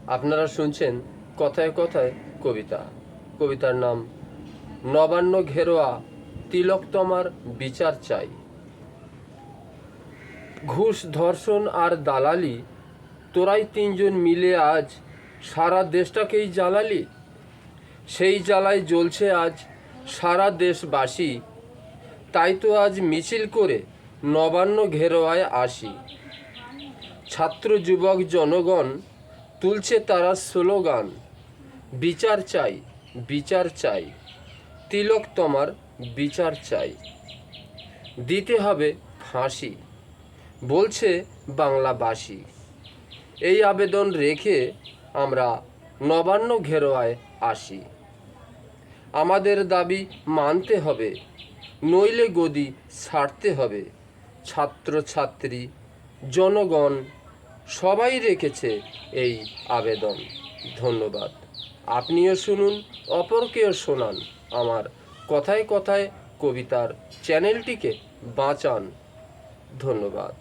আপনারা শুনছেন কথায় কথায় কবিতা। কবিতার নাম নবান্ন ঘেরোয়া তিলোত্তমার বিচার চাই। ঘুষ, ধর্ষণ আর দালালি, তোরাই তিনজন মিলে আজ সারা দেশটাকেই জ্বালালি। সেই জ্বালায় জ্বলছে আজ সারা দেশবাসী। তাই তো আজ মিছিল করে নবান্ন ঘেরোয়ায় আসি। ছাত্র যুবক জনগণ তুলছে তারা স্লোগান, বিচার চাই, বিচার চাই, তিলোত্তমার বিচার চাই। দিতে হবে ফাঁসি, বলছে বাংলাবাসী। এই আবেদন রেখে আমরা নবান্ন ঘেরোয়ায় আসি। আমাদের দাবি মানতে হবে, নইলে গদি ছাড়তে হবে। ছাত্রছাত্রী, জনগণ সবাই রেখেছে এই আবেদন। ধন্যবাদ। আপনিও শুনুন, অপরকেও শোনান। আমার কথায় কথায় কবিতার চ্যানেলটিকে বাঁচান। ধন্যবাদ।